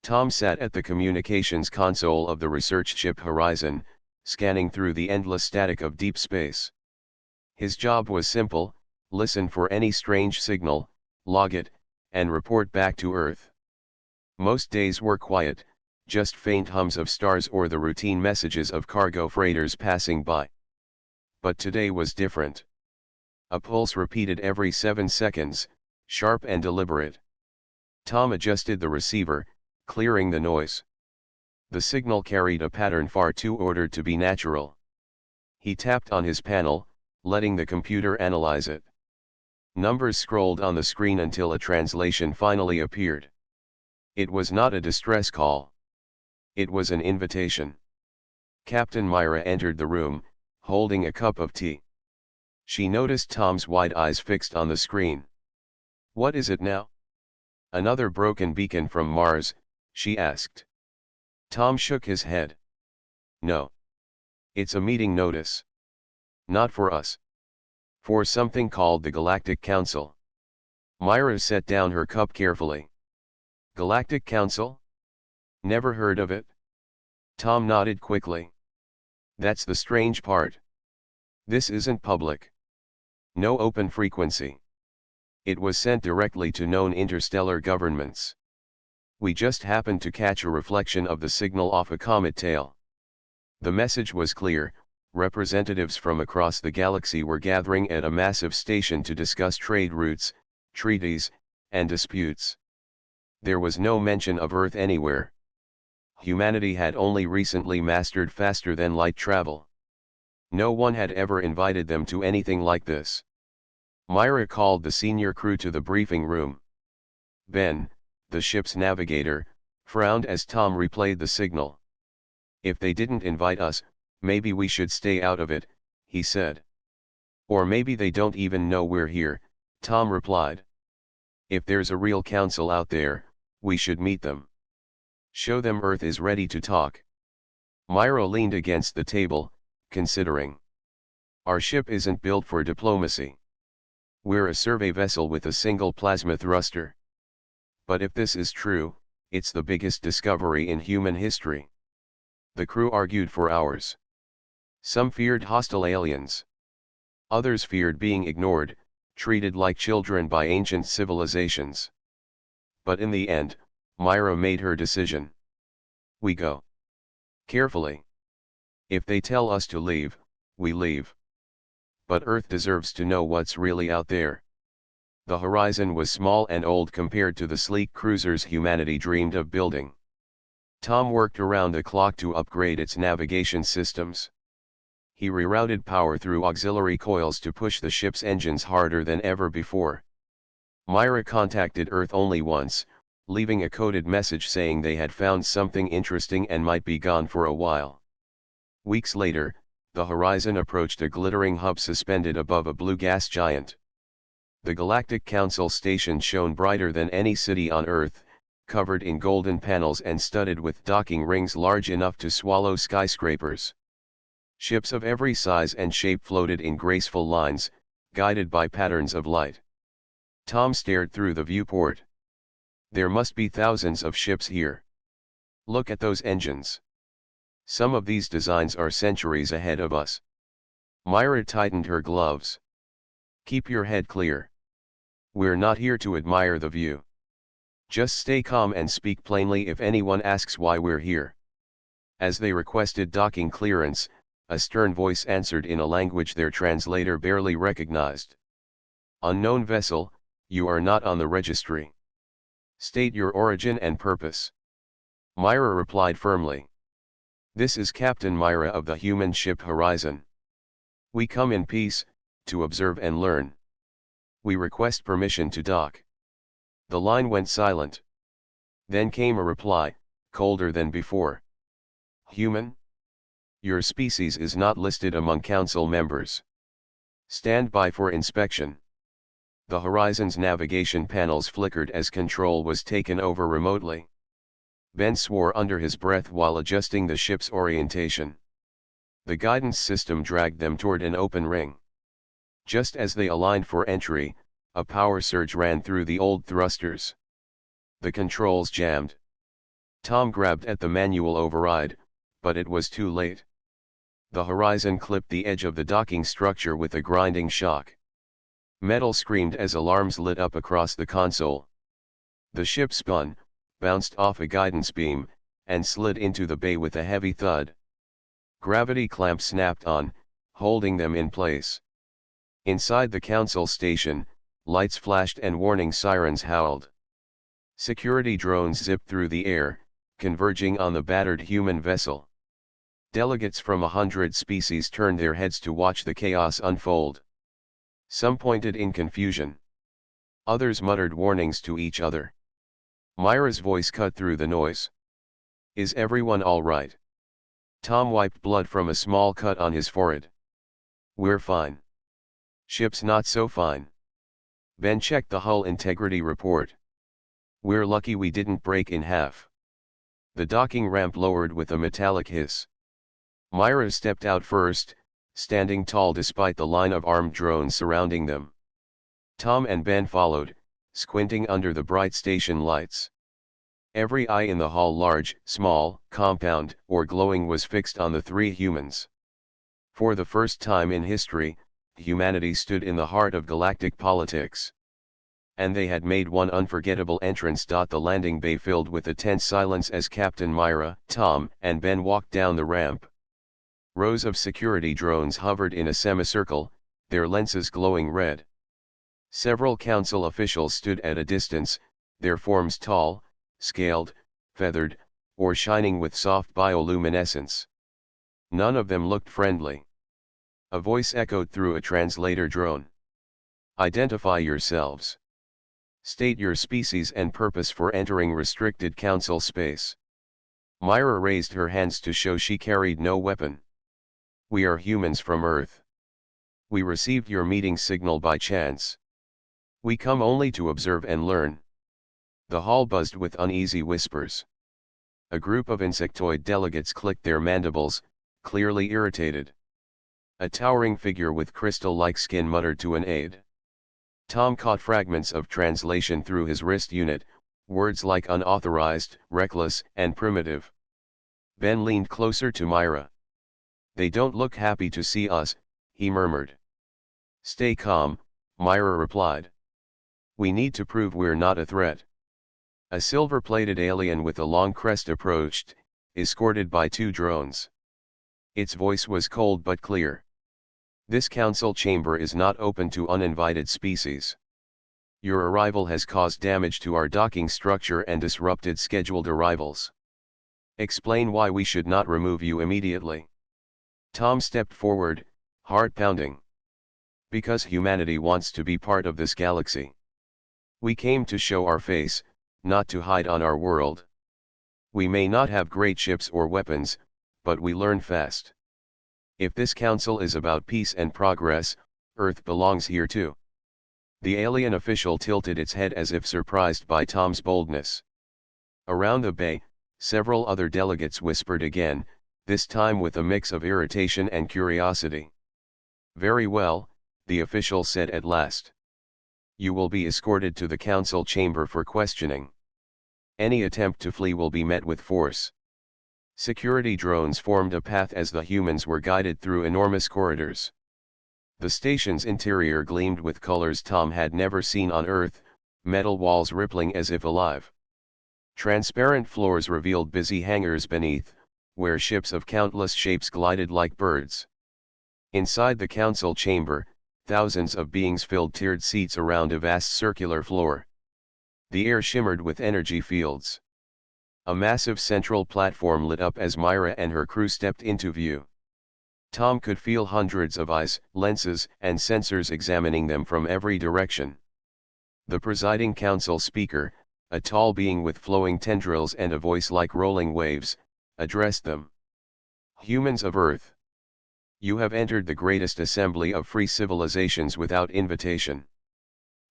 Tom sat at the communications console of the research ship Horizon, scanning through the endless static of deep space. His job was simple: listen for any strange signal, log it, and report back to Earth. Most days were quiet, just faint hums of stars or the routine messages of cargo freighters passing by. But today was different. A pulse repeated every 7 seconds, sharp and deliberate. Tom adjusted the receiver, clearing the noise. The signal carried a pattern far too ordered to be natural. He tapped on his panel, letting the computer analyze it. Numbers scrolled on the screen until a translation finally appeared. It was not a distress call. It was an invitation. Captain Myra entered the room, holding a cup of tea. She noticed Tom's wide eyes fixed on the screen. "What is it now? Another broken beacon from Mars?" she asked. Tom shook his head. "No. It's a meeting notice. Not for us. For something called the Galactic Council." Myra set down her cup carefully. "Galactic Council? Never heard of it." Tom nodded quickly. "That's the strange part. This isn't public. No open frequency. It was sent directly to known interstellar governments. We just happened to catch a reflection of the signal off a comet tail." The message was clear: representatives from across the galaxy were gathering at a massive station to discuss trade routes, treaties, and disputes. There was no mention of Earth anywhere. Humanity had only recently mastered faster-than-light travel. No one had ever invited them to anything like this. Myra called the senior crew to the briefing room. Ben, the ship's navigator, frowned as Tom replayed the signal. "If they didn't invite us, maybe we should stay out of it," he said. "Or maybe they don't even know we're here," Tom replied. "If there's a real council out there, we should meet them. Show them Earth is ready to talk." Myra leaned against the table, considering. "Our ship isn't built for diplomacy. We're a survey vessel with a single plasma thruster. But if this is true, it's the biggest discovery in human history." The crew argued for hours. Some feared hostile aliens. Others feared being ignored, treated like children by ancient civilizations. But in the end, Myra made her decision. "We go. Carefully. If they tell us to leave, we leave. But Earth deserves to know what's really out there." The Horizon was small and old compared to the sleek cruisers humanity dreamed of building. Tom worked around the clock to upgrade its navigation systems. He rerouted power through auxiliary coils to push the ship's engines harder than ever before. Myra contacted Earth only once, leaving a coded message saying they had found something interesting and might be gone for a while. Weeks later, the Horizon approached a glittering hub suspended above a blue gas giant. The Galactic Council station shone brighter than any city on Earth, covered in golden panels and studded with docking rings large enough to swallow skyscrapers. Ships of every size and shape floated in graceful lines, guided by patterns of light. Tom stared through the viewport. "There must be thousands of ships here. Look at those engines. Some of these designs are centuries ahead of us." Myra tightened her gloves. "Keep your head clear. We're not here to admire the view. Just stay calm and speak plainly if anyone asks why we're here." As they requested docking clearance, a stern voice answered in a language their translator barely recognized. "Unknown vessel, you are not on the registry. State your origin and purpose." Myra replied firmly. "This is Captain Myra of the human ship Horizon. We come in peace, to observe and learn. We request permission to dock." The line went silent. Then came a reply, colder than before. "Human? Your species is not listed among council members. Stand by for inspection." The Horizon's navigation panels flickered as control was taken over remotely. Ben swore under his breath while adjusting the ship's orientation. The guidance system dragged them toward an open ring. Just as they aligned for entry, a power surge ran through the old thrusters. The controls jammed. Tom grabbed at the manual override, but it was too late. The horizon clipped the edge of the docking structure with a grinding shock. Metal screamed as alarms lit up across the console. The ship spun, bounced off a guidance beam, and slid into the bay with a heavy thud. Gravity clamps snapped on, holding them in place. Inside the council station, lights flashed and warning sirens howled. Security drones zipped through the air, converging on the battered human vessel. Delegates from 100 species turned their heads to watch the chaos unfold. Some pointed in confusion. Others muttered warnings to each other. Myra's voice cut through the noise. "Is everyone all right?" Tom wiped blood from a small cut on his forehead. "We're fine." "Ship's not so fine." Ben checked the hull integrity report. "We're lucky we didn't break in half." The docking ramp lowered with a metallic hiss. Myra stepped out first, standing tall despite the line of armed drones surrounding them. Tom and Ben followed, squinting under the bright station lights. Every eye in the hall, large, small, compound, or glowing, was fixed on the three humans. For the first time in history, humanity stood in the heart of galactic politics. And they had made one unforgettable entrance. The landing bay filled with a tense silence as Captain Myra, Tom, and Ben walked down the ramp. Rows of security drones hovered in a semicircle, their lenses glowing red. Several council officials stood at a distance, their forms tall, scaled, feathered, or shining with soft bioluminescence. None of them looked friendly. A voice echoed through a translator drone. "Identify yourselves. State your species and purpose for entering restricted council space." Myra raised her hands to show she carried no weapon. "We are humans from Earth. We received your meeting signal by chance. We come only to observe and learn." The hall buzzed with uneasy whispers. A group of insectoid delegates clicked their mandibles, clearly irritated. A towering figure with crystal-like skin muttered to an aide. Tom caught fragments of translation through his wrist unit, words like unauthorized, reckless, and primitive. Ben leaned closer to Myra. "They don't look happy to see us," he murmured. "Stay calm," Myra replied. "We need to prove we're not a threat." A silver-plated alien with a long crest approached, escorted by two drones. Its voice was cold but clear. "This council chamber is not open to uninvited species. Your arrival has caused damage to our docking structure and disrupted scheduled arrivals. Explain why we should not remove you immediately." Tom stepped forward, heart pounding. "Because humanity wants to be part of this galaxy. We came to show our face, not to hide on our world. We may not have great ships or weapons, but we learn fast. If this council is about peace and progress, Earth belongs here too." The alien official tilted its head as if surprised by Tom's boldness. Around the bay, several other delegates whispered again, this time with a mix of irritation and curiosity. "Very well," the official said at last. "You will be escorted to the council chamber for questioning. Any attempt to flee will be met with force." Security drones formed a path as the humans were guided through enormous corridors. The station's interior gleamed with colors Tom had never seen on Earth, metal walls rippling as if alive. Transparent floors revealed busy hangars beneath, where ships of countless shapes glided like birds. Inside the council chamber, thousands of beings filled tiered seats around a vast circular floor. The air shimmered with energy fields. A massive central platform lit up as Myra and her crew stepped into view. Tom could feel hundreds of eyes, lenses, and sensors examining them from every direction. The presiding council speaker, a tall being with flowing tendrils and a voice like rolling waves, addressed them. "Humans of Earth. You have entered the greatest assembly of free civilizations without invitation."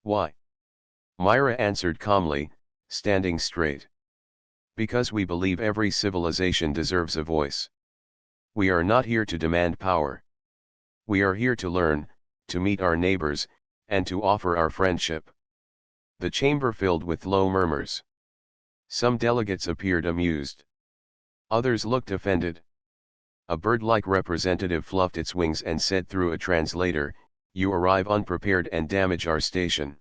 "Why?" Myra answered calmly, standing straight. "Because we believe every civilization deserves a voice. We are not here to demand power. We are here to learn, to meet our neighbors, and to offer our friendship." The chamber filled with low murmurs. Some delegates appeared amused. Others looked offended. A bird-like representative fluffed its wings and said through a translator, "You arrive unprepared and damage our station.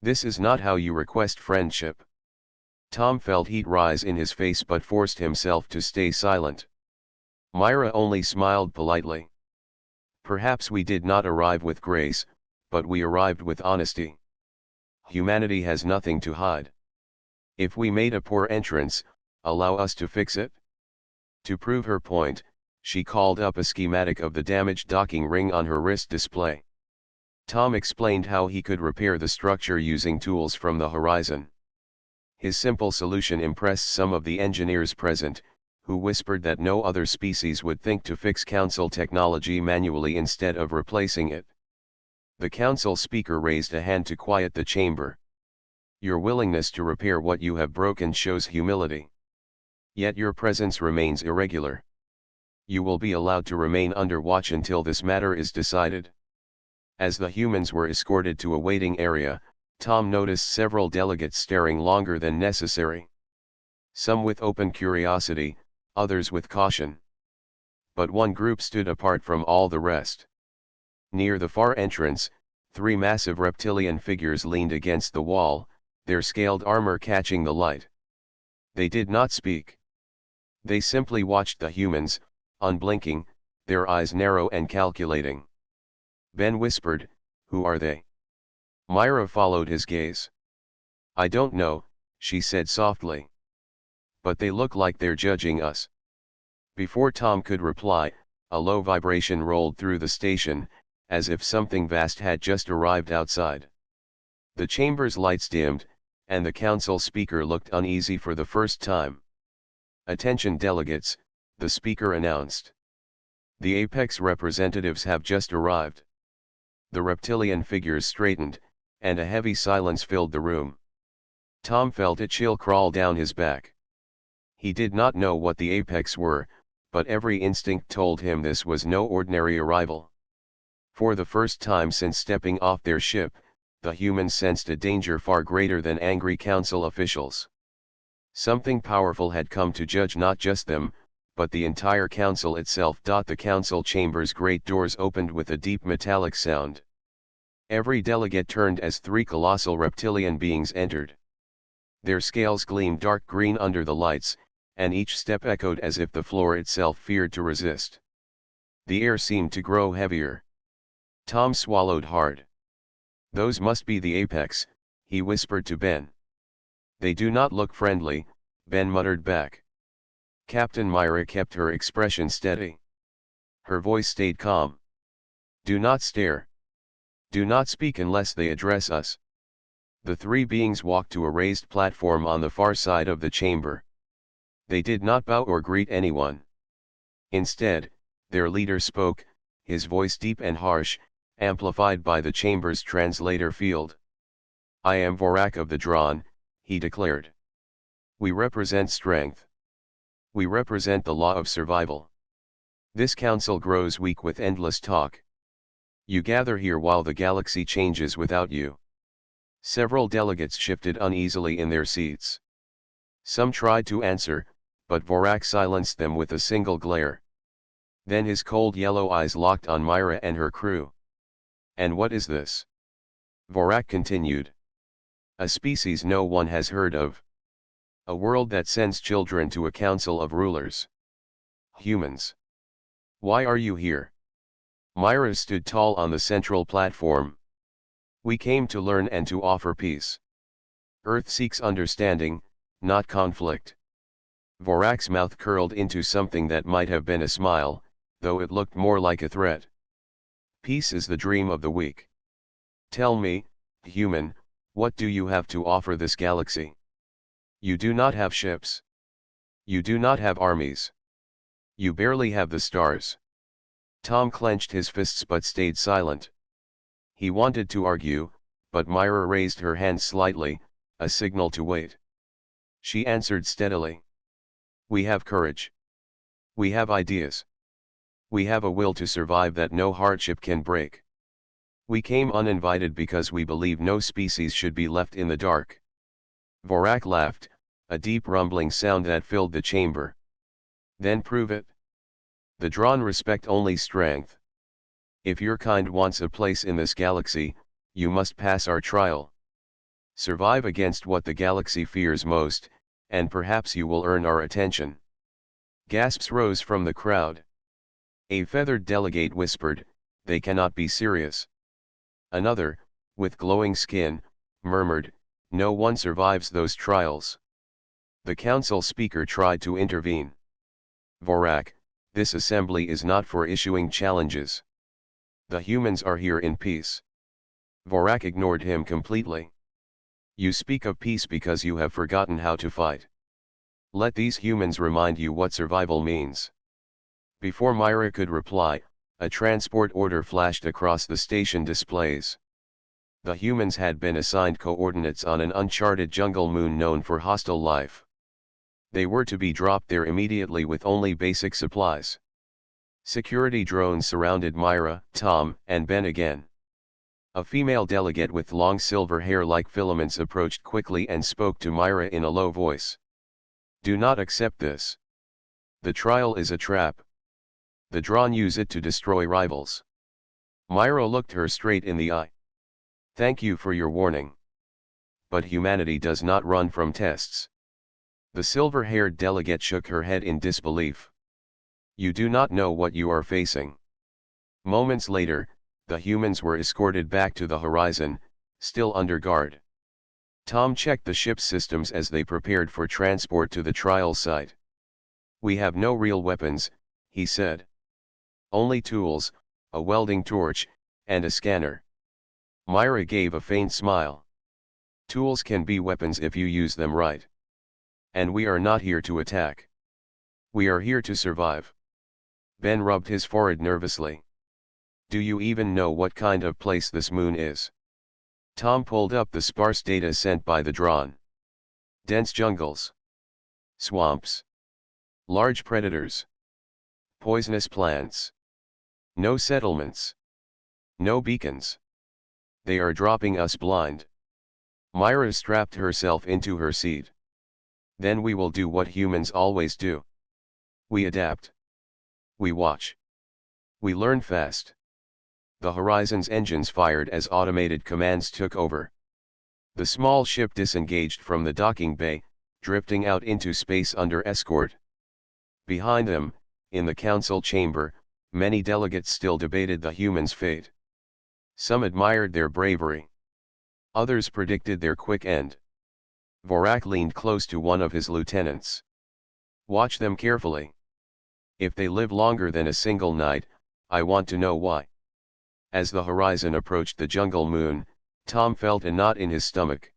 This is not how you request friendship." Tom felt heat rise in his face but forced himself to stay silent. Myra only smiled politely. "Perhaps we did not arrive with grace, but we arrived with honesty. Humanity has nothing to hide. If we made a poor entrance, allow us to fix it." To prove her point, she called up a schematic of the damaged docking ring on her wrist display. Tom explained how he could repair the structure using tools from the horizon. His simple solution impressed some of the engineers present, who whispered that no other species would think to fix council technology manually instead of replacing it. The council speaker raised a hand to quiet the chamber. "Your willingness to repair what you have broken shows humility. Yet your presence remains irregular. You will be allowed to remain under watch until this matter is decided." As the humans were escorted to a waiting area, Tom noticed several delegates staring longer than necessary. Some with open curiosity, others with caution. But one group stood apart from all the rest. Near the far entrance, 3 massive reptilian figures leaned against the wall, their scaled armor catching the light. They did not speak. They simply watched the humans, unblinking, their eyes narrow and calculating. Ben whispered, "Who are they?" Myra followed his gaze. "I don't know," she said softly. "But they look like they're judging us." Before Tom could reply, a low vibration rolled through the station, as if something vast had just arrived outside. The chamber's lights dimmed, and the council speaker looked uneasy for the first time. "Attention delegates," the speaker announced. "The Apex representatives have just arrived." The reptilian figures straightened, and a heavy silence filled the room. Tom felt a chill crawl down his back. He did not know what the Apex were, but every instinct told him this was no ordinary arrival. For the first time since stepping off their ship, the humans sensed a danger far greater than angry council officials. Something powerful had come to judge not just them, but the entire council itself. The council chamber's great doors opened with a deep metallic sound. Every delegate turned as 3 colossal reptilian beings entered. Their scales gleamed dark green under the lights, and each step echoed as if the floor itself feared to resist. The air seemed to grow heavier. Tom swallowed hard. "Those must be the Apex," he whispered to Ben. "They do not look friendly," Ben muttered back. Captain Myra kept her expression steady. Her voice stayed calm. "Do not stare. Do not speak unless they address us." The 3 beings walked to a raised platform on the far side of the chamber. They did not bow or greet anyone. Instead, their leader spoke, his voice deep and harsh, amplified by the chamber's translator field. "I am Vorak of the Drawn," he declared. "We represent strength. We represent the law of survival. This council grows weak with endless talk. You gather here while the galaxy changes without you." Several delegates shifted uneasily in their seats. Some tried to answer, but Vorak silenced them with a single glare. Then his cold yellow eyes locked on Myra and her crew. "And what is this?" Vorak continued. "A species no one has heard of. A world that sends children to a council of rulers. Humans. Why are you here?" Myra stood tall on the central platform. "We came to learn and to offer peace. Earth seeks understanding, not conflict." Vorak's mouth curled into something that might have been a smile, though it looked more like a threat. "Peace is the dream of the weak. Tell me, human, what do you have to offer this galaxy? You do not have ships. You do not have armies. You barely have the stars." Tom clenched his fists but stayed silent. He wanted to argue, but Myra raised her hand slightly, a signal to wait. She answered steadily. "We have courage. We have ideas. We have a will to survive that no hardship can break. We came uninvited because we believe no species should be left in the dark." Vorak laughed, a deep rumbling sound that filled the chamber. Then prove it. The drawn respect only strength. If your kind wants a place in this galaxy, you must pass our trial. Survive against what the galaxy fears most, and perhaps you will earn our attention. Gasps rose from the crowd. A feathered delegate whispered, "They cannot be serious." Another, with glowing skin, murmured, "No one survives those trials." The council speaker tried to intervene. "Vorak, this assembly is not for issuing challenges. The humans are here in peace." Vorak ignored him completely. "You speak of peace because you have forgotten how to fight. Let these humans remind you what survival means." Before Myra could reply, a transport order flashed across the station displays. The humans had been assigned coordinates on an uncharted jungle moon known for hostile life. They were to be dropped there immediately with only basic supplies. Security drones surrounded Myra, Tom, and Ben again. A female delegate with long silver hair like filaments approached quickly and spoke to Myra in a low voice. "Do not accept this. The trial is a trap. The drawn use it to destroy rivals." Myra looked her straight in the eye. "Thank you for your warning. But humanity does not run from tests." The silver-haired delegate shook her head in disbelief. "You do not know what you are facing." Moments later, the humans were escorted back to the horizon, still under guard. Tom checked the ship's systems as they prepared for transport to the trial site. "We have no real weapons," he said. "Only tools, a welding torch, and a scanner." Myra gave a faint smile. "Tools can be weapons if you use them right. And we are not here to attack. We are here to survive." Ben rubbed his forehead nervously. "Do you even know what kind of place this moon is?" Tom pulled up the sparse data sent by the drone. "Dense jungles. Swamps. Large predators. Poisonous plants. No settlements. No beacons. They are dropping us blind." Myra strapped herself into her seat. "Then we will do what humans always do. We adapt. We watch. We learn fast." The Horizon's engines fired as automated commands took over. The small ship disengaged from the docking bay, drifting out into space under escort. Behind them, in the council chamber, many delegates still debated the humans' fate. Some admired their bravery. Others predicted their quick end. Vorak leaned close to one of his lieutenants. "Watch them carefully. If they live longer than a single night, I want to know why." As the Horizon approached the jungle moon, Tom felt a knot in his stomach.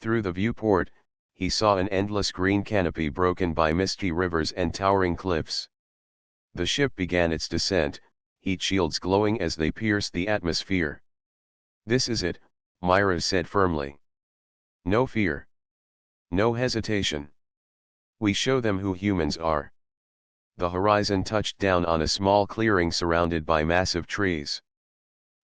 Through the viewport, he saw an endless green canopy broken by misty rivers and towering cliffs. The ship began its descent, heat shields glowing as they pierced the atmosphere. "This is it," Myra said firmly. "No fear. No hesitation. We show them who humans are." The Horizon touched down on a small clearing surrounded by massive trees.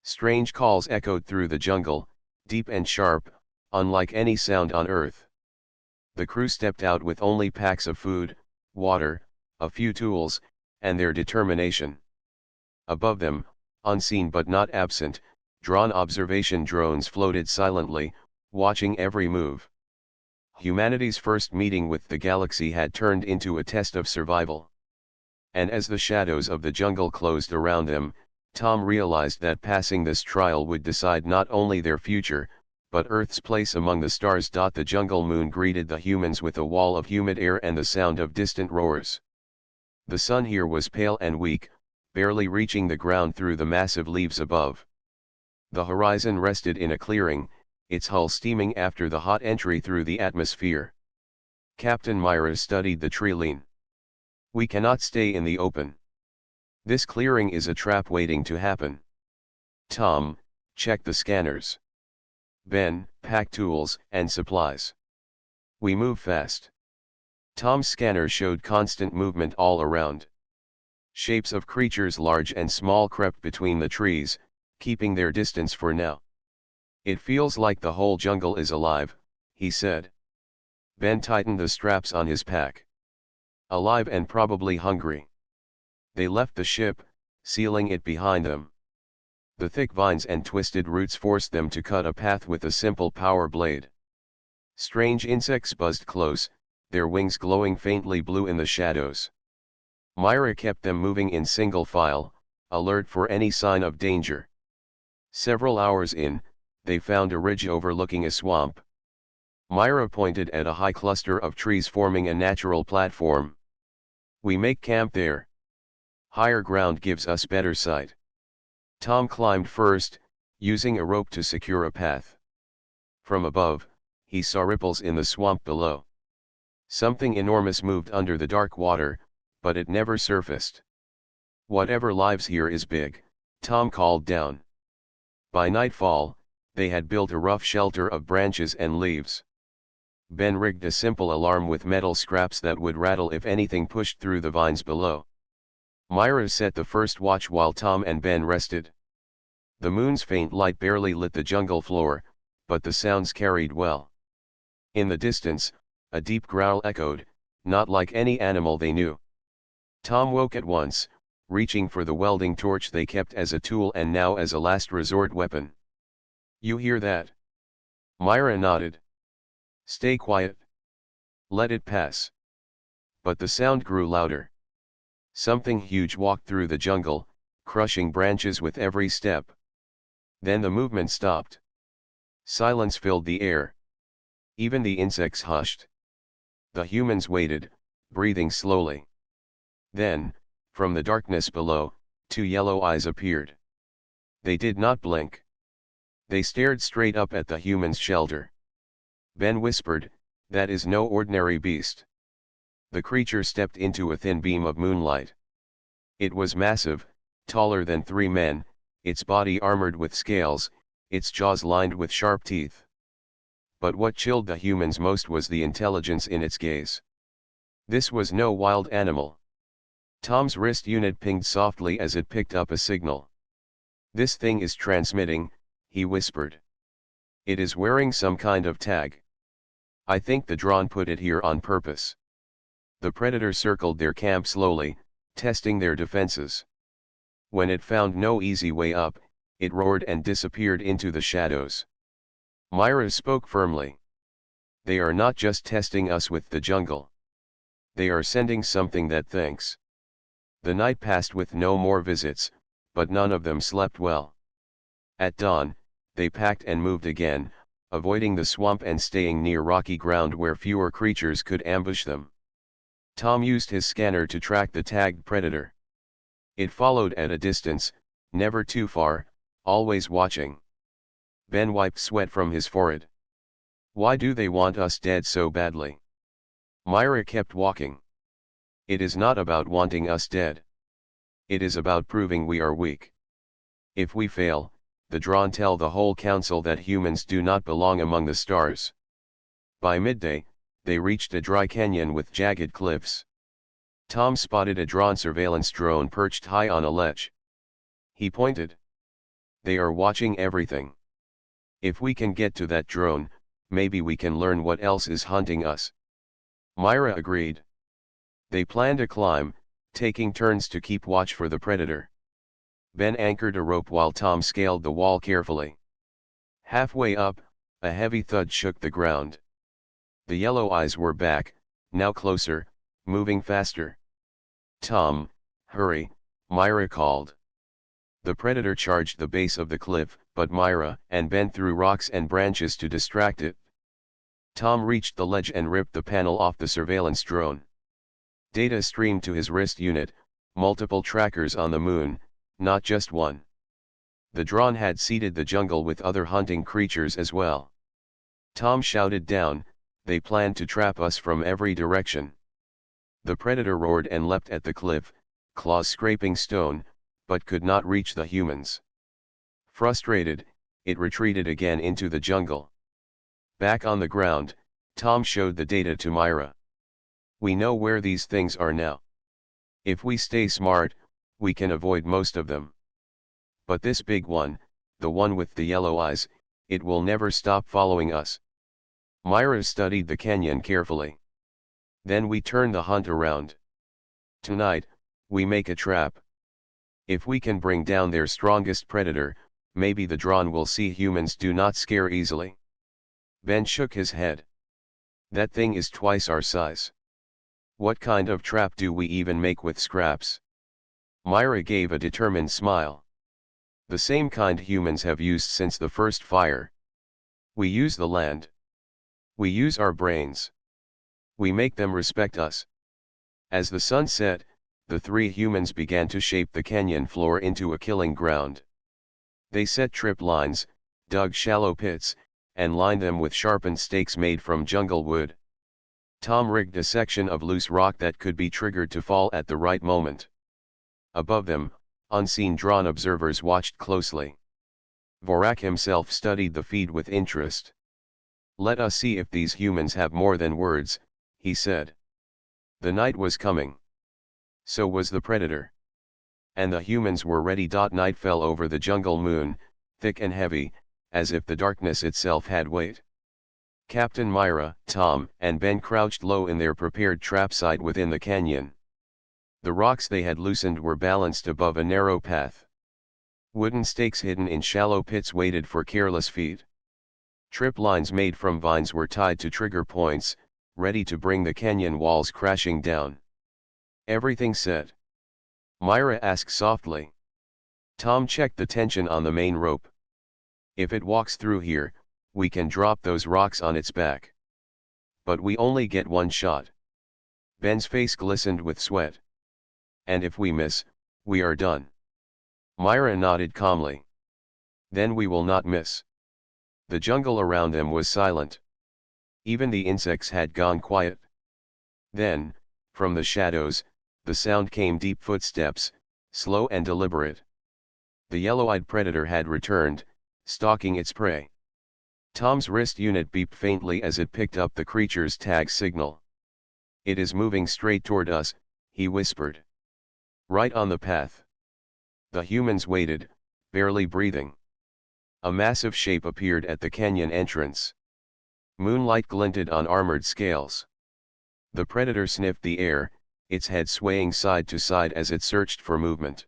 Strange calls echoed through the jungle, deep and sharp, unlike any sound on Earth. The crew stepped out with only packs of food, water, a few tools, and their determination. Above them, unseen but not absent, drawn observation drones floated silently, watching every move. Humanity's first meeting with the galaxy had turned into a test of survival. And as the shadows of the jungle closed around them, Tom realized that passing this trial would decide not only their future, but Earth's place among the stars. The jungle moon greeted the humans with a wall of humid air and the sound of distant roars. The sun here was pale and weak, barely reaching the ground through the massive leaves above. The Horizon rested in a clearing, its hull steaming after the hot entry through the atmosphere. Captain Myra studied the tree line. "We cannot stay in the open. This clearing is a trap waiting to happen." "Tom, check the scanners." "Ben, pack tools and supplies. We move fast." Tom's scanner showed constant movement all around. Shapes of creatures large and small crept between the trees, keeping their distance for now. "It feels like the whole jungle is alive," he said. Ben tightened the straps on his pack. Alive and probably hungry. They left the ship, sealing it behind them. The thick vines and twisted roots forced them to cut a path with a simple power blade. Strange insects buzzed close, their wings glowing faintly blue in the shadows. Myra kept them moving in single file, alert for any sign of danger. Several hours in, they found a ridge overlooking a swamp. Myra pointed at a high cluster of trees forming a natural platform. "We make camp there. Higher ground gives us better sight." Tom climbed first, using a rope to secure a path. From above, he saw ripples in the swamp below. Something enormous moved under the dark water, but it never surfaced. "Whatever lives here is big," Tom called down. By nightfall, they had built a rough shelter of branches and leaves. Ben rigged a simple alarm with metal scraps that would rattle if anything pushed through the vines below. Myra set the first watch while Tom and Ben rested. The moon's faint light barely lit the jungle floor, but the sounds carried well. In the distance, a deep growl echoed, not like any animal they knew. Tom woke at once, reaching for the welding torch they kept as a tool and now as a last resort weapon. "You hear that?" Myra nodded. "Stay quiet. Let it pass." But the sound grew louder. Something huge walked through the jungle, crushing branches with every step. Then the movement stopped. Silence filled the air. Even the insects hushed. The humans waited, breathing slowly. Then, from the darkness below, two yellow eyes appeared. They did not blink. They stared straight up at the humans' shelter. Ben whispered, "That is no ordinary beast." The creature stepped into a thin beam of moonlight. It was massive, taller than 3 men, its body armored with scales, its jaws lined with sharp teeth. But what chilled the humans most was the intelligence in its gaze. This was no wild animal. Tom's wrist unit pinged softly as it picked up a signal. "This thing is transmitting," he whispered. "It is wearing some kind of tag. I think the drone put it here on purpose." The predator circled their camp slowly, testing their defenses. When it found no easy way up, it roared and disappeared into the shadows. Myra spoke firmly. "They are not just testing us with the jungle. They are sending something that thinks." The night passed with no more visits, but none of them slept well. At dawn, they packed and moved again, avoiding the swamp and staying near rocky ground where fewer creatures could ambush them. Tom used his scanner to track the tagged predator. It followed at a distance, never too far, always watching. Ben wiped sweat from his forehead. "Why do they want us dead so badly?" Myra kept walking. "It is not about wanting us dead. It is about proving we are weak. If we fail, the Drawn tell the whole council that humans do not belong among the stars." By midday, they reached a dry canyon with jagged cliffs. Tom spotted a Drawn surveillance drone perched high on a ledge. He pointed. "They are watching everything. If we can get to that drone, maybe we can learn what else is hunting us." Myra agreed. They planned a climb, taking turns to keep watch for the predator. Ben anchored a rope while Tom scaled the wall carefully. Halfway up, a heavy thud shook the ground. The yellow eyes were back, now closer, moving faster. "Tom, hurry," Myra called. The predator charged the base of the cliff, but Myra and Ben threw rocks and branches to distract it. Tom reached the ledge and ripped the panel off the surveillance drone. Data streamed to his wrist unit, multiple trackers on the moon, not just one. The drone had seeded the jungle with other hunting creatures as well. Tom shouted down, "They plan to trap us from every direction." The predator roared and leapt at the cliff, claws scraping stone, but could not reach the humans. Frustrated, it retreated again into the jungle. Back on the ground, Tom showed the data to Myra. "We know where these things are now. If we stay smart, we can avoid most of them. But this big one, the one with the yellow eyes, it will never stop following us." Myra studied the canyon carefully. Then we turn the hunt around. Tonight, we make a trap. If we can bring down their strongest predator, maybe the drone will see humans do not scare easily. Ben shook his head. That thing is twice our size. What kind of trap do we even make with scraps? Myra gave a determined smile. The same kind humans have used since the first fire. We use the land. We use our brains. We make them respect us. As the sun set, the three humans began to shape the canyon floor into a killing ground. They set trip lines, dug shallow pits, and lined them with sharpened stakes made from jungle wood. Tom rigged a section of loose rock that could be triggered to fall at the right moment. Above them, unseen drone observers watched closely. Vorak himself studied the feed with interest. "Let us see if these humans have more than words," he said. The night was coming. So was the predator. And the humans were ready. Night fell over the jungle moon, thick and heavy, as if the darkness itself had weight. Captain Myra, Tom, and Ben crouched low in their prepared trap site within the canyon. The rocks they had loosened were balanced above a narrow path. Wooden stakes hidden in shallow pits waited for careless feet. Trip lines made from vines were tied to trigger points, ready to bring the canyon walls crashing down. "Everything set?" Myra asked softly. Tom checked the tension on the main rope. "If it walks through here, we can drop those rocks on its back. But we only get one shot." Ben's face glistened with sweat. "And if we miss, we are done." Myra nodded calmly. "Then we will not miss." The jungle around them was silent. Even the insects had gone quiet. Then, from the shadows, the sound came: deep footsteps, slow and deliberate. The yellow-eyed predator had returned, stalking its prey. Tom's wrist unit beeped faintly as it picked up the creature's tag signal. "It is moving straight toward us," he whispered. "Right on the path." The humans waited, barely breathing. A massive shape appeared at the canyon entrance. Moonlight glinted on armored scales. The predator sniffed the air, its head swaying side to side as it searched for movement.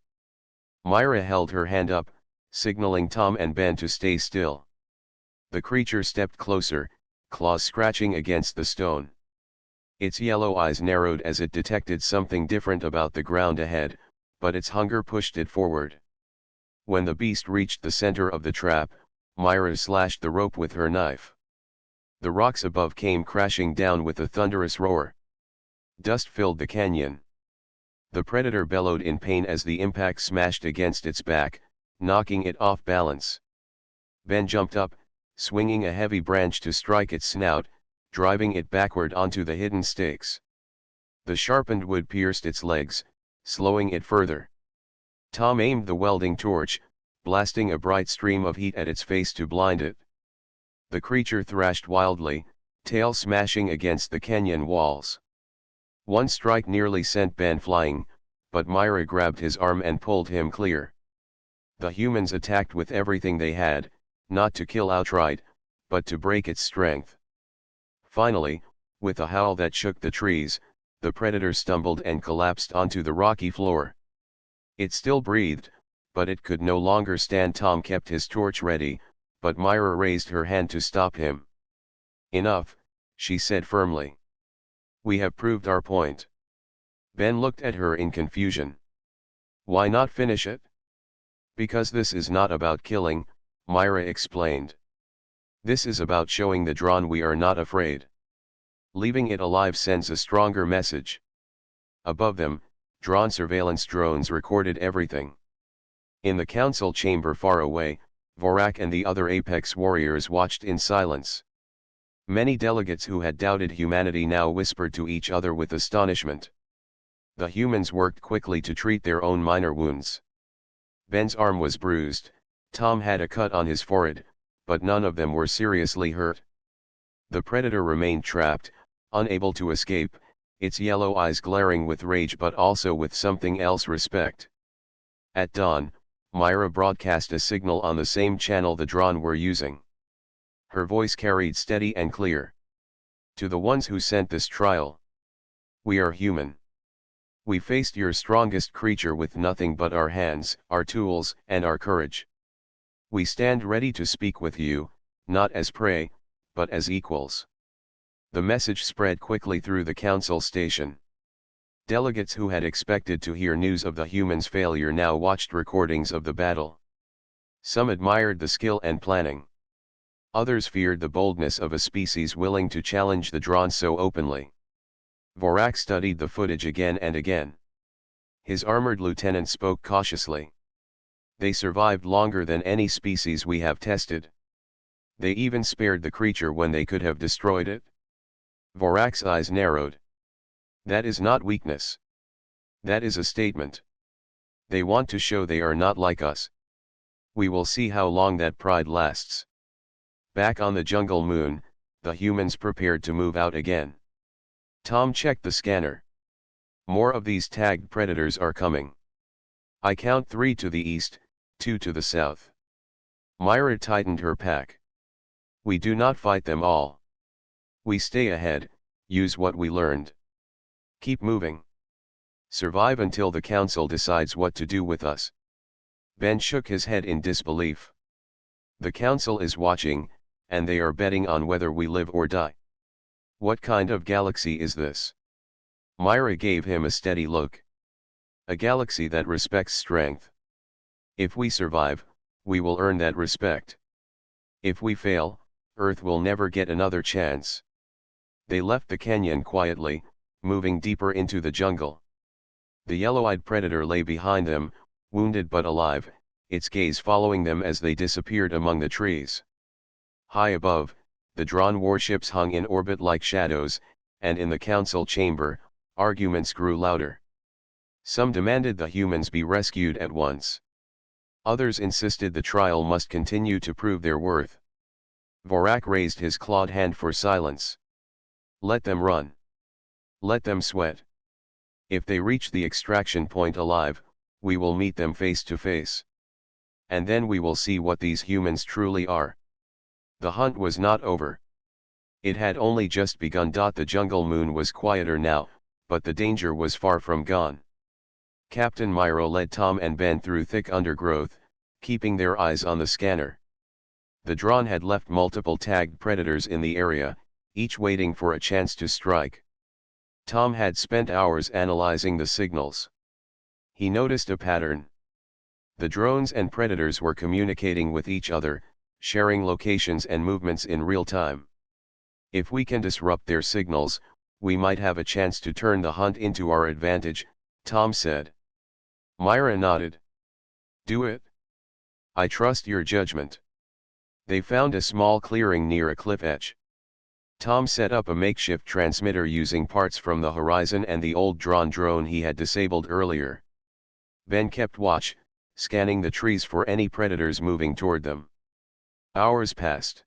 Myra held her hand up, signaling Tom and Ben to stay still. The creature stepped closer, claws scratching against the stone. Its yellow eyes narrowed as it detected something different about the ground ahead, but its hunger pushed it forward. When the beast reached the center of the trap, Myra slashed the rope with her knife. The rocks above came crashing down with a thunderous roar. Dust filled the canyon. The predator bellowed in pain as the impact smashed against its back, knocking it off balance. Ben jumped up, swinging a heavy branch to strike its snout, driving it backward onto the hidden stakes. The sharpened wood pierced its legs, slowing it further. Tom aimed the welding torch, blasting a bright stream of heat at its face to blind it. The creature thrashed wildly, tail smashing against the canyon walls. One strike nearly sent Ben flying, but Myra grabbed his arm and pulled him clear. The humans attacked with everything they had, not to kill outright, but to break its strength. Finally, with a howl that shook the trees, the predator stumbled and collapsed onto the rocky floor. It still breathed, but it could no longer stand. Tom kept his torch ready, but Myra raised her hand to stop him. "Enough," she said firmly. "We have proved our point." Ben looked at her in confusion. "Why not finish it?" "Because this is not about killing," Myra explained. "This is about showing the drone we are not afraid. Leaving it alive sends a stronger message." Above them, drone surveillance drones recorded everything. In the council chamber far away, Vorak and the other Apex warriors watched in silence. Many delegates who had doubted humanity now whispered to each other with astonishment. The humans worked quickly to treat their own minor wounds. Ben's arm was bruised, Tom had a cut on his forehead, but none of them were seriously hurt. The predator remained trapped, unable to escape, its yellow eyes glaring with rage but also with something else: respect. At dawn, Myra broadcast a signal on the same channel the drone were using. Her voice carried steady and clear. To the ones who sent this trial. We are human. We faced your strongest creature with nothing but our hands, our tools, and our courage. We stand ready to speak with you, not as prey, but as equals. The message spread quickly through the council station. Delegates who had expected to hear news of the humans' failure now watched recordings of the battle. Some admired the skill and planning. Others feared the boldness of a species willing to challenge the Drawn so openly. Vorak studied the footage again and again. His armored lieutenant spoke cautiously. They survived longer than any species we have tested. They even spared the creature when they could have destroyed it. Vorak's eyes narrowed. That is not weakness. That is a statement. They want to show they are not like us. We will see how long that pride lasts. Back on the jungle moon, the humans prepared to move out again. Tom checked the scanner. More of these tagged predators are coming. I count 3 to the east, 2 to the south. Myra tightened her pack. We do not fight them all. We stay ahead, use what we learned. Keep moving. Survive until the council decides what to do with us. Ben shook his head in disbelief. The council is watching, and they are betting on whether we live or die. What kind of galaxy is this? Myra gave him a steady look. A galaxy that respects strength. If we survive, we will earn that respect. If we fail, Earth will never get another chance. They left the canyon quietly, moving deeper into the jungle. The yellow-eyed predator lay behind them, wounded but alive, its gaze following them as they disappeared among the trees. High above, the drawn warships hung in orbit like shadows, and in the council chamber, arguments grew louder. Some demanded the humans be rescued at once. Others insisted the trial must continue to prove their worth. Vorak raised his clawed hand for silence. Let them run. Let them sweat. If they reach the extraction point alive, we will meet them face to face. And then we will see what these humans truly are. The hunt was not over. It had only just begun. The jungle moon was quieter now, but the danger was far from gone. Captain Myro led Tom and Ben through thick undergrowth, keeping their eyes on the scanner. The Drawn had left multiple tagged predators in the area, each waiting for a chance to strike. Tom had spent hours analyzing the signals. He noticed a pattern. The drones and predators were communicating with each other, sharing locations and movements in real time. If we can disrupt their signals, we might have a chance to turn the hunt into our advantage, Tom said. Myra nodded. Do it. I trust your judgment. They found a small clearing near a cliff edge. Tom set up a makeshift transmitter using parts from the Horizon and the old drawn drone he had disabled earlier. Ben kept watch, scanning the trees for any predators moving toward them. Hours passed.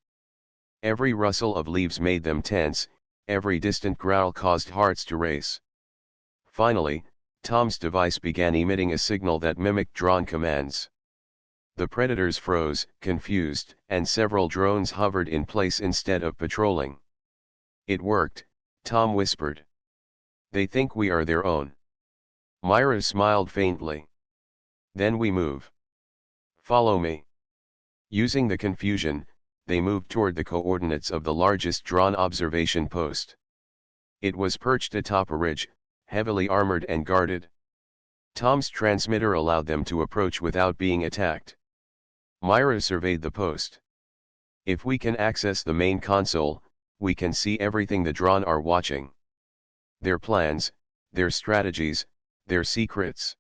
Every rustle of leaves made them tense, every distant growl caused hearts to race. Finally, Tom's device began emitting a signal that mimicked drawn commands. The predators froze, confused, and several drones hovered in place instead of patrolling. It worked, Tom whispered. They think we are their own. Myra smiled faintly. Then we move. Follow me. Using the confusion, they moved toward the coordinates of the largest drawn observation post. It was perched atop a ridge, heavily armored and guarded. Tom's transmitter allowed them to approach without being attacked. Myra surveyed the post. If we can access the main console, we can see everything the Drawn are watching. Their plans, their strategies, their secrets.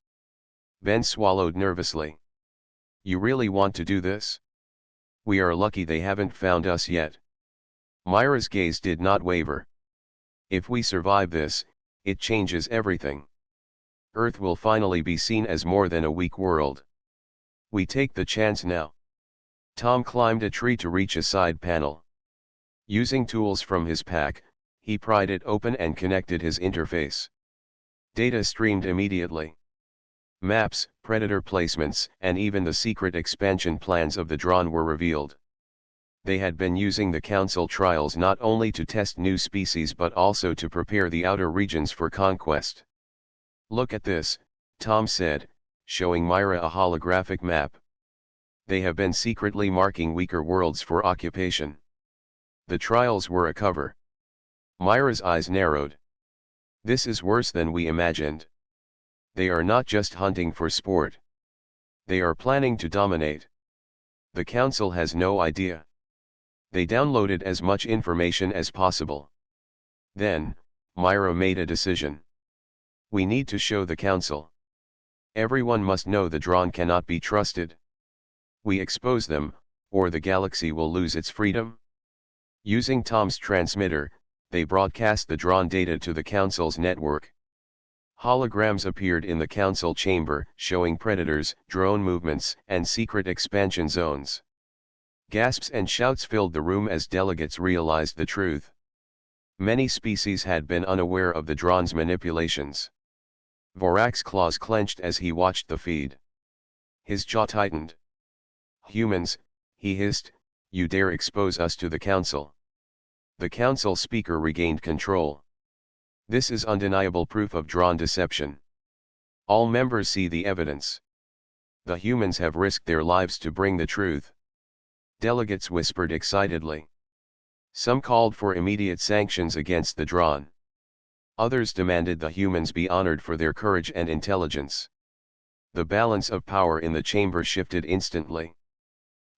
Ben swallowed nervously. You really want to do this? We are lucky they haven't found us yet. Myra's gaze did not waver. If we survive this, it changes everything. Earth will finally be seen as more than a weak world. We take the chance now. Tom climbed a tree to reach a side panel. Using tools from his pack, he pried it open and connected his interface. Data streamed immediately. Maps, predator placements, and even the secret expansion plans of the Drawn were revealed. They had been using the Council trials not only to test new species but also to prepare the outer regions for conquest. "Look at this," Tom said, showing Myra a holographic map. "They have been secretly marking weaker worlds for occupation." The trials were a cover. Myra's eyes narrowed. "This is worse than we imagined. They are not just hunting for sport. They are planning to dominate. The Council has no idea. They downloaded as much information as possible." Then, Myra made a decision. "We need to show the Council. Everyone must know the Drawn cannot be trusted. We expose them, or the galaxy will lose its freedom." Using Tom's transmitter, they broadcast the Drawn data to the Council's network. Holograms appeared in the Council chamber, showing predators, drone movements, and secret expansion zones. Gasps and shouts filled the room as delegates realized the truth. Many species had been unaware of the Drawn's manipulations. Vorak's claws clenched as he watched the feed. His jaw tightened. "Humans," he hissed, "you dare expose us to the Council." The Council speaker regained control. "This is undeniable proof of Drawn deception. All members see the evidence. The humans have risked their lives to bring the truth." Delegates whispered excitedly. Some called for immediate sanctions against the Drawn. Others demanded the humans be honored for their courage and intelligence. The balance of power in the chamber shifted instantly.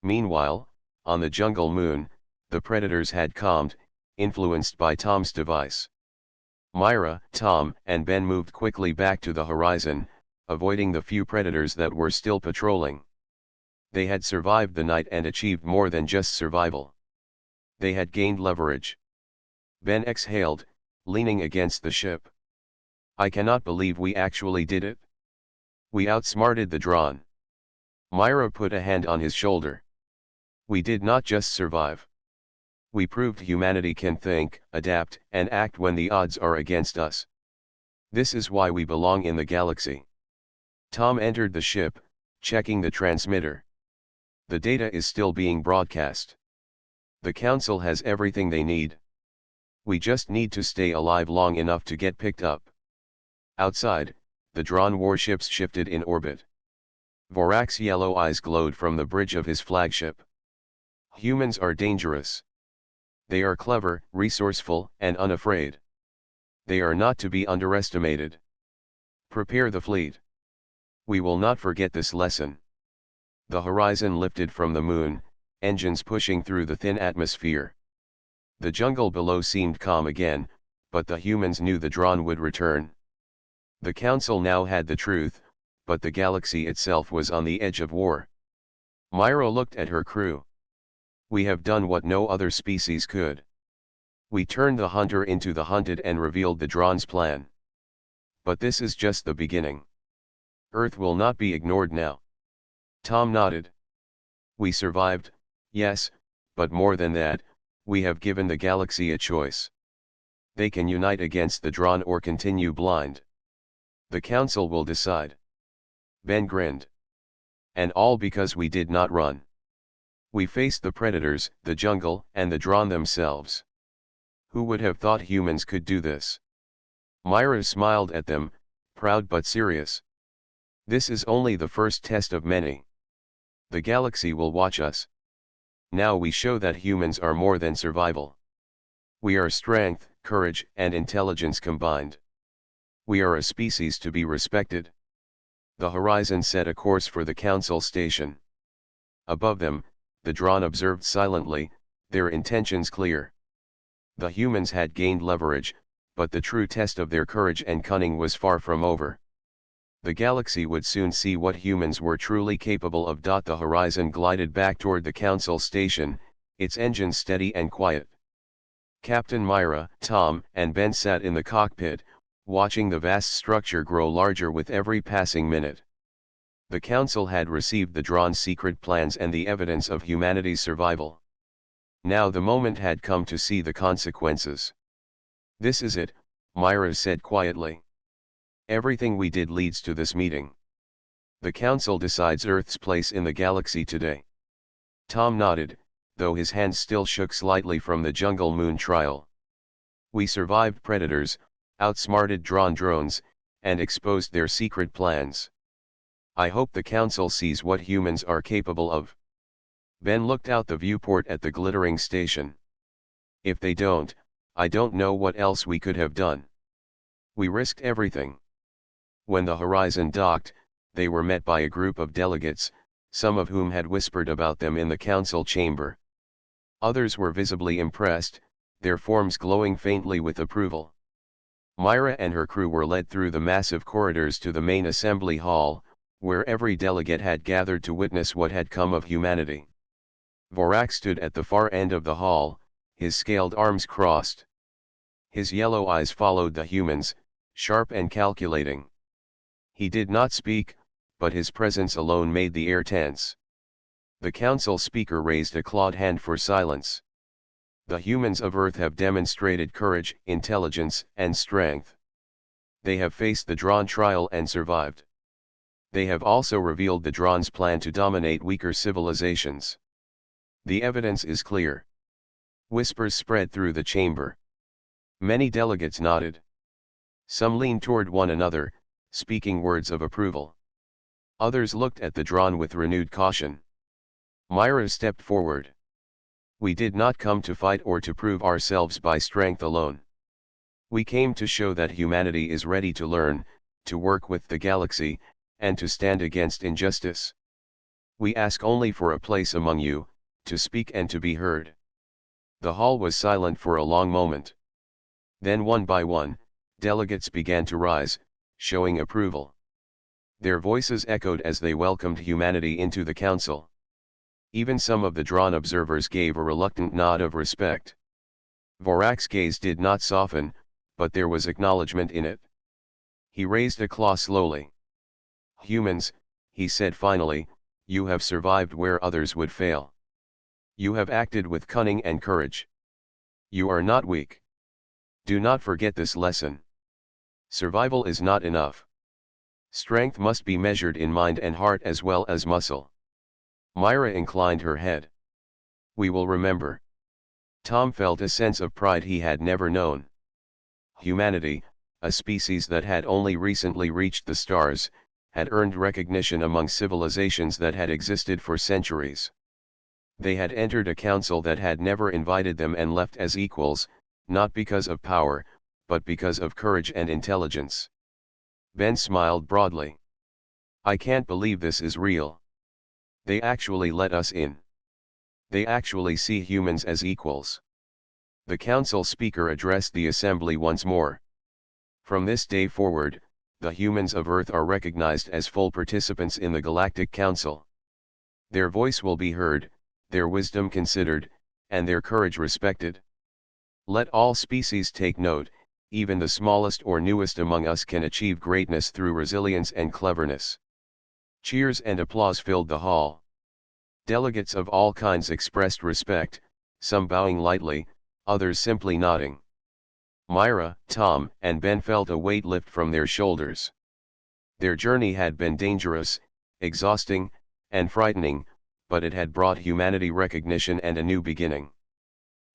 Meanwhile, on the jungle moon, the predators had calmed, influenced by Tom's device. Myra, Tom, and Ben moved quickly back to the horizon, avoiding the few predators that were still patrolling. They had survived the night and achieved more than just survival. They had gained leverage. Ben exhaled, leaning against the ship. "I cannot believe we actually did it. We outsmarted the Drawn." Myra put a hand on his shoulder. "We did not just survive. We proved humanity can think, adapt, and act when the odds are against us. This is why we belong in the galaxy." Tom entered the ship, checking the transmitter. "The data is still being broadcast. The Council has everything they need. We just need to stay alive long enough to get picked up." Outside, the Drawn warships shifted in orbit. Vorak's yellow eyes glowed from the bridge of his flagship. "Humans are dangerous. They are clever, resourceful, and unafraid. They are not to be underestimated. Prepare the fleet. We will not forget this lesson." The horizon lifted from the moon, engines pushing through the thin atmosphere. The jungle below seemed calm again, but the humans knew the Drawn would return. The Council now had the truth, but the galaxy itself was on the edge of war. Myra looked at her crew. "We have done what no other species could. We turned the hunter into the hunted and revealed the Drawn's plan. But this is just the beginning. Earth will not be ignored now." Tom nodded. "We survived, yes, but more than that, we have given the galaxy a choice. They can unite against the Drawn or continue blind. The Council will decide." Ben grinned. "And all because we did not run. We faced the predators, the jungle, and the Drawn themselves. Who would have thought humans could do this?" Myra smiled at them, proud but serious. "This is only the first test of many. The galaxy will watch us. Now we show that humans are more than survival. We are strength, courage, and intelligence combined. We are a species to be respected." The horizon set a course for the Council station. Above them, the Drawn observed silently, their intentions clear. The humans had gained leverage, but the true test of their courage and cunning was far from over. The galaxy would soon see what humans were truly capable of. The horizon glided back toward the Council station, its engines steady and quiet. Captain Myra, Tom, and Ben sat in the cockpit, watching the vast structure grow larger with every passing minute. The Council had received the Drawn's secret plans and the evidence of humanity's survival. Now the moment had come to see the consequences. "This is it," Myra said quietly. "Everything we did leads to this meeting. The Council decides Earth's place in the galaxy today." Tom nodded, though his hands still shook slightly from the jungle moon trial. We survived predators, outsmarted drones, and exposed their secret plans. I hope the Council sees what humans are capable of. Ben looked out the viewport at the glittering station. If they don't, I don't know what else we could have done. We risked everything. When the Horizon docked, they were met by a group of delegates, some of whom had whispered about them in the council chamber. Others were visibly impressed, their forms glowing faintly with approval. Myra and her crew were led through the massive corridors to the main assembly hall, where every delegate had gathered to witness what had come of humanity. Vorak stood at the far end of the hall, his scaled arms crossed. His yellow eyes followed the humans, sharp and calculating. He did not speak, but his presence alone made the air tense. The council speaker raised a clawed hand for silence. The humans of Earth have demonstrated courage, intelligence, and strength. They have faced the Dron trial and survived. They have also revealed the Dron's plan to dominate weaker civilizations. The evidence is clear. Whispers spread through the chamber. Many delegates nodded. Some leaned toward one another, speaking words of approval. Others looked at the Dron with renewed caution. Myra stepped forward. We did not come to fight or to prove ourselves by strength alone. We came to show that humanity is ready to learn, to work with the galaxy, and to stand against injustice. We ask only for a place among you, to speak and to be heard. The hall was silent for a long moment. Then one by one, delegates began to rise, showing approval. Their voices echoed as they welcomed humanity into the council. Even some of the Dron observers gave a reluctant nod of respect. Vorak's gaze did not soften, but there was acknowledgement in it. He raised a claw slowly. Humans, he said finally, you have survived where others would fail. You have acted with cunning and courage. You are not weak. Do not forget this lesson. Survival is not enough. Strength must be measured in mind and heart as well as muscle. Myra inclined her head. We will remember. Tom felt a sense of pride he had never known. Humanity, a species that had only recently reached the stars, had earned recognition among civilizations that had existed for centuries. They had entered a council that had never invited them and left as equals, not because of power, but because of courage and intelligence. Ben smiled broadly. I can't believe this is real. They actually let us in. They actually see humans as equals. The council speaker addressed the assembly once more. From this day forward, the humans of Earth are recognized as full participants in the Galactic Council. Their voice will be heard, their wisdom considered, and their courage respected. Let all species take note, even the smallest or newest among us can achieve greatness through resilience and cleverness. Cheers and applause filled the hall. Delegates of all kinds expressed respect, some bowing lightly, others simply nodding. Myra, Tom, and Ben felt a weight lift from their shoulders. Their journey had been dangerous, exhausting, and frightening, but it had brought humanity recognition and a new beginning.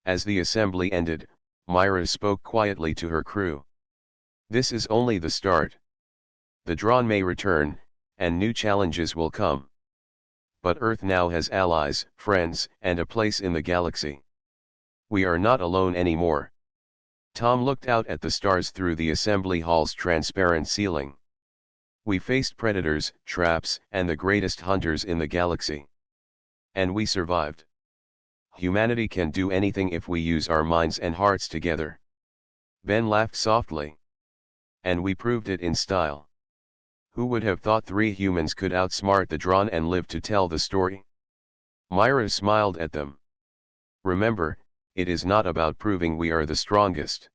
As the assembly ended, Myra spoke quietly to her crew. This is only the start. The Dron may return, and new challenges will come. But Earth now has allies, friends, and a place in the galaxy. We are not alone anymore. Tom looked out at the stars through the assembly hall's transparent ceiling. We faced predators, traps, and the greatest hunters in the galaxy. And we survived. Humanity can do anything if we use our minds and hearts together. Ben laughed softly. And we proved it in style. Who would have thought 3 humans could outsmart the Dron and live to tell the story? Myra smiled at them. Remember, it is not about proving we are the strongest.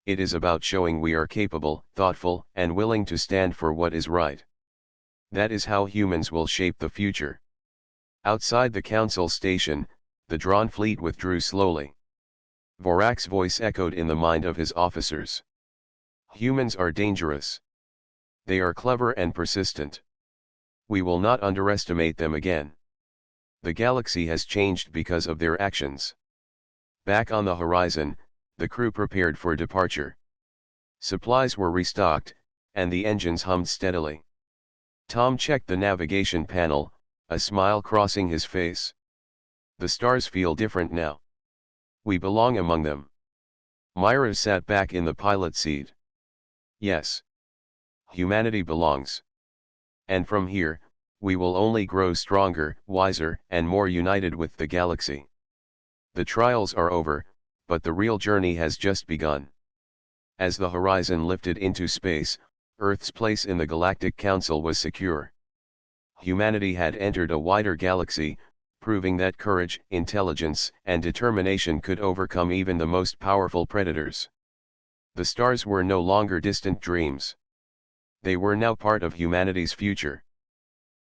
It is about showing we are capable, thoughtful, and willing to stand for what is right. That is how humans will shape the future. Outside the council station, the Dron fleet withdrew slowly. Vorak's voice echoed in the mind of his officers. Humans are dangerous. They are clever and persistent. We will not underestimate them again. The galaxy has changed because of their actions. Back on the horizon, the crew prepared for departure. Supplies were restocked, and the engines hummed steadily. Tom checked the navigation panel, a smile crossing his face. The stars feel different now. We belong among them. Myra sat back in the pilot seat. Yes. Humanity belongs. And from here, we will only grow stronger, wiser, and more united with the galaxy. The trials are over, but the real journey has just begun. As the horizon lifted into space, Earth's place in the Galactic Council was secure. Humanity had entered a wider galaxy, proving that courage, intelligence, and determination could overcome even the most powerful predators. The stars were no longer distant dreams. They were now part of humanity's future.